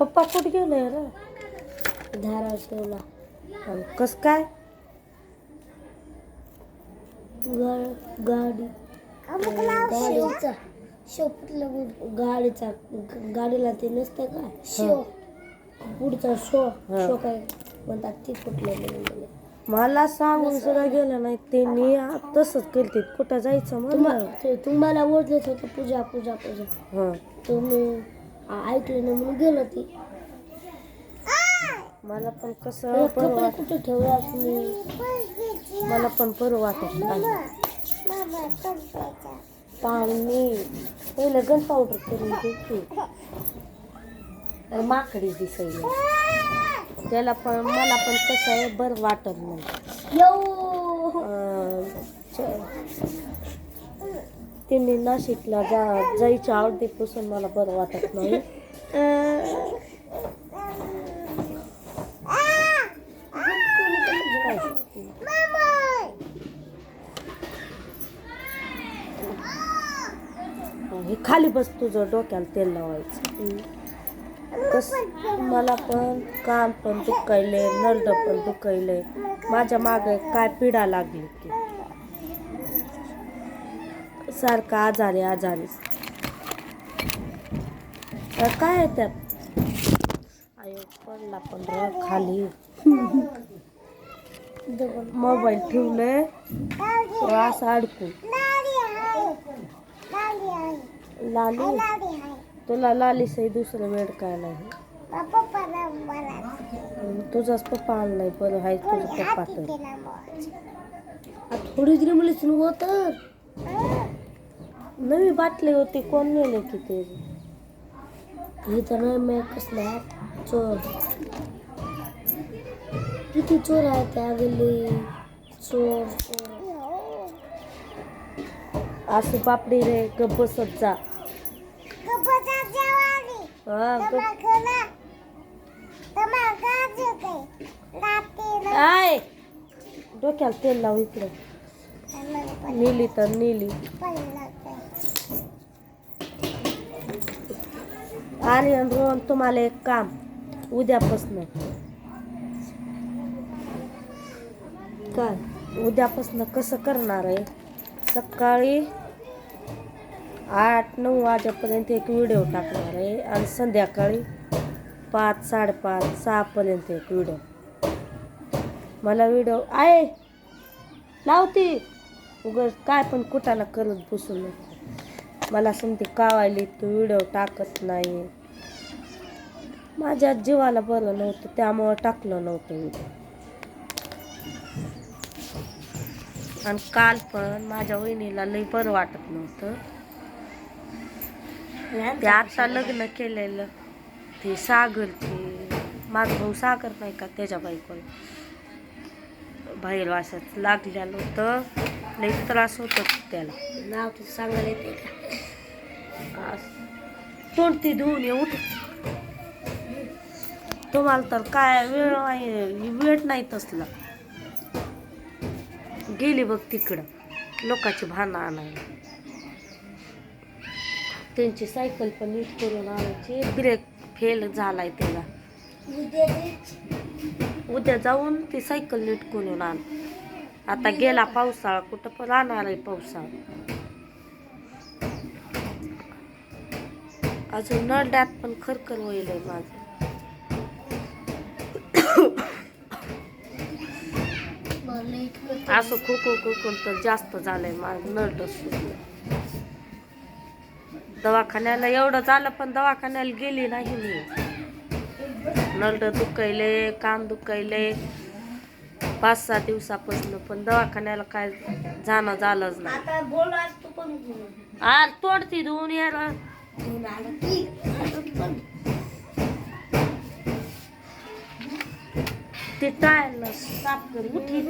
पप्पा कुठे गेले रे? धाराशिवला. कस काय? गाडी गाडीचा गाडीचा गाडीला ते नसतं का शो पुढचा शो शो काय म्हणतात ते कुठलं मला सांगून सुद्धा गेलं नाही त्यांनी तसंच केलते. कुठं जायचं मला तुम्हाला ओळखत होतं पूजा पूजा पूजा तुम्ही ऐकलं नाही म्हणून गेलं ती. मला पण कसं कुठे ठेवला तुम्ही मला पण बरं वाटत पाणी पहिलं गन पावडर करून घेते माकडी दिसायला त्याला पण मला पण कसं आहे बरं वाटत नाही. त्यांनी नाशिकला जायच्या आवडीपासून मला बरं वाटत नाही. हे खाली बस तुझं डोक्याला तेल लावायचं. कस मला पण कान पण दुखायले नरड पण दुखायले माझ्या मागे काय पिढा लागली की सारखं आजारी आजारी काय आहे त्यात. आयो पडला पण र खाली मोबाईल ठेवले असं अडकून. लाली तुला लाली सही दुसरं वेळ काय नाही. तुझाच पप्पा आणलाय बरं आहे तुझं पप्पा तर थोडी तरी मुली सुरू होत नवी बाटली होती कोण नेले की ते हे तर नाही मी कसला चोर किती चोर आहे त्या गल्ली चोर असं बापडी रे गप बसत जा. आय डोक्याला तेल लावू इकडे नेली तर नेली. आर्यन रोहन तुम्हाला एक काम उद्यापासून काय उद्यापासून कसं करणार आहे. सकाळी 8-9 वाजेपर्यंत एक व्हिडिओ टाकणार आहे आणि संध्याकाळी 5, 5:30, 6 पर्यंत एक व्हिडिओ. मला व्हिडिओ आहे लावती उगाच काय पण कुठाला करत बसू नको. मला समती कावायली तू व्हिडिओ टाकत नाही. माझ्या जीवाला बरं नव्हतं त्यामुळं टाकलं नव्हतं व्हिडिओ. आणि काल पण माझ्या वहिनीला लई बरं वाटत नव्हतं. ते आता लग्न केलेलं ते सागर ते माझा भाऊ सागर नाही का त्याच्या बायकोला बाहेर वासात लागलेलं होतं. लई त्रास होत त्याला. नाव तुझं सांगायला येते का तोंड ती धुवून ये उठ. तुम्हाला तर काय वेळ नाही तसला. गेली बघ तिकडं लोकांची भांडणं आणायला. त्यांची सायकल पण नीट करून आणायची. ब्रेक फेल झालाय त्याला. उद्या जाऊन ती सायकल नीट करून आण. आता गेला पावसाळा कुठं पण राहणार आहे पावसाळा. अजून नरड्यात पण खरखर होईल माझं. असं खोकून तर जास्त झालंय माझं नरड सुटलं. दवाखान्याला एवढं झालं पण दवाखान्याला गेली नाही मी. नरड दुखायले कान दुखायले 5-6 दिवसापासून पण दवाखान्याला काय जाणं झालंच नाही. तोडती धुवून यार ते टायला साफ कर उठी.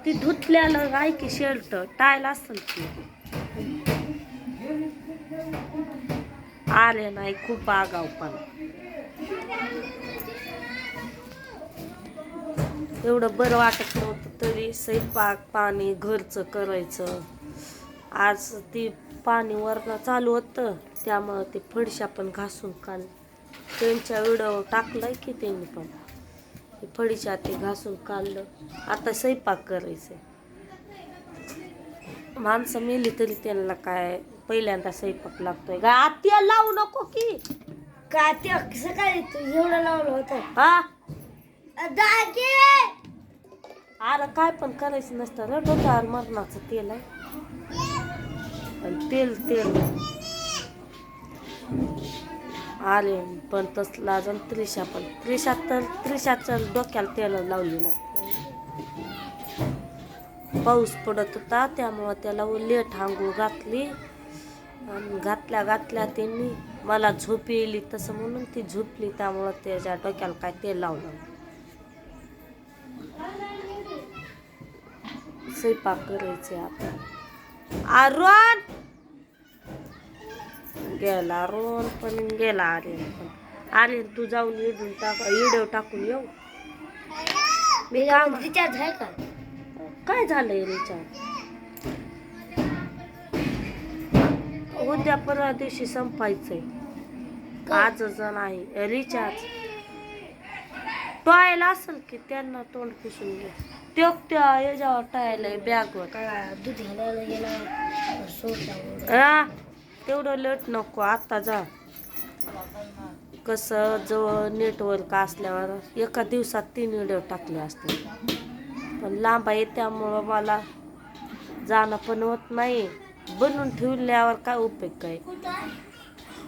ती धुतल्याला काय की शर्ट टायल असेल की आले नाही खूप आगावपणा. एवढं बरं वाटत नव्हतं तरी स्वयंपाक पाणी घरचं करायचं. आज ती पाणी वरणं चालू होतं त्यामुळं ते फडशा पण घासून काढ त्यांच्या व्हिडिओ टाकलाय की त्यांनी पण फळीच्या ते घासून काढलं. आता स्वयंपाक करायचंय. माणसं मेली तरी त्यांना काय पहिल्यांदा स्वयंपाक लागतोय. गा आत्या लावू नको की का ते सकाळी एवढं लावलं होतं. हा दागे अरे काय पण करायचं नसतं रे. डोक्यावर मरणाचं तेल आहे आणि तेल आले पण तसला अजून त्रिशाचं डोक्याला तेल लावली नाही. पाऊस पडत होता त्यामुळं त्याला लेट आंघोळ घातली आणि घातल्या त्यांनी मला झोप येईल तसं म्हणून ती झोपली. त्यामुळं त्याच्या डोक्याला काय तेल लावलं. स्वयंपाक करायचे आता. आरोन गेला, रोन पण गेला. आले तू जाऊन व्हिडिओ टाकून येऊ. मी काम रिचार्ज आहे का? काय झालंय रिचार्ज? उद्या परवा दिवशी संपायचंय. आजच नाही रिचार्ज. टॉयला असेल की त्यांना तोंड पुसून घे. त्या याच्यावर टाळलंय बॅगवर. दूध घालायला गेला सोडला. हा तेवढं लेट नको, आता जा. कसं जवळ नेटवर्क असल्यावर एका दिवसात 3 व्हिडिओ टाकले असते. पण लांब आहे त्यामुळं मला जाणं पण होत नाही. बनवून ठेवल्यावर काय उपयोग काय,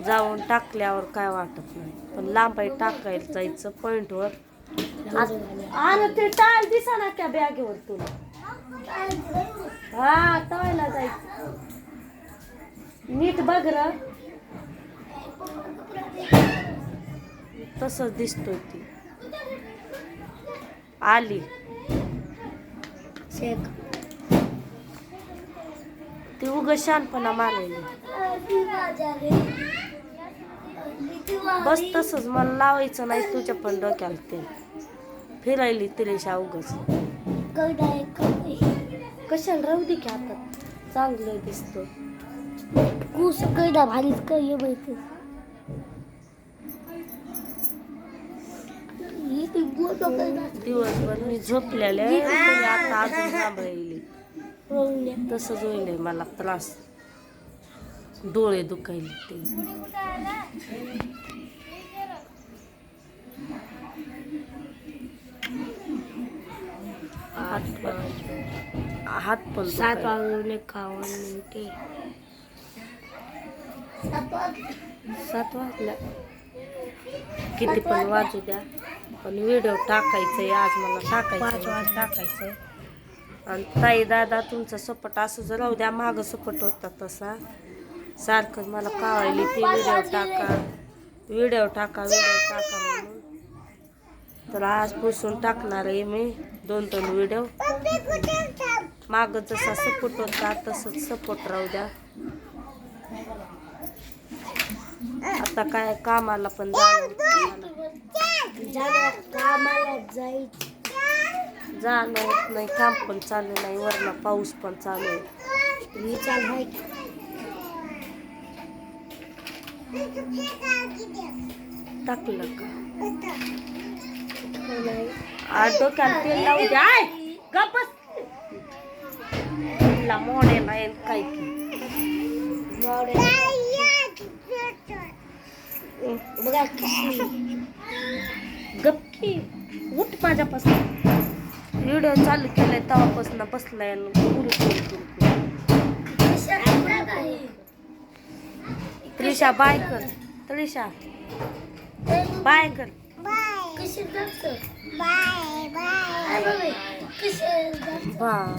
जाऊन टाकल्यावर काय वाटत नाही. पण लांब आहे टाकायला जायचं पॉइंटवर. अरे ते टाळ दिसा ना त्या बॅगेवर तुला. हा टाळायला जायचं. नीट बघ र. तसंच दिसतोय ती. आली शेक ती उग शानपणा मारलेली. बस तसंच मला लावायचं नाही तुझ्या पण डोक्याला ते. फिरायली तिरेशा उगच. कशाला राहू दे की आता चांगलं दिसतं. कुस कैदा भारीच काय माहिती. दिवसभर मी झोपलेले आता अजून सांभाळली. तसंच होईल मला त्रास. डोळे दुखायले ते. हात पण 7 वाजून 51 मिनिटे. 7 वाजल्या. किती पण वाजू द्या पण व्हिडिओ टाकायचंय आज मला. 5 वाजता टाकायचंय. आणि ताई दादा तुमचा सपोर्ट असं जर राहू द्या. मागं सपोर्ट होता तसा सारखं मला कावायली ती व्हिडिओ टाका म्हणून. तर आजपासून टाकणार आहे मी 2-2 व्हिडिओ. मागं जसा सपोर्ट होता तसंच सपोर्ट राहू द्या. आता काय कामाला पण कामाला जायचं जाणं होत नाही. काम पण चालू नाही. वरला पाऊस पण चालू आहे. रिचार्ज आहे. टाकलं का डोक्याला तेल लावू द्या. गप्पच मॉडेल आहे काय की बघा गप्पी उठ माझ्यापासून. व्हिडिओ चालू केलाय तेव्हापासून बसलाय. त्रिशा बाय कर. त्रिशा बाय कर. Bye bye. बाय.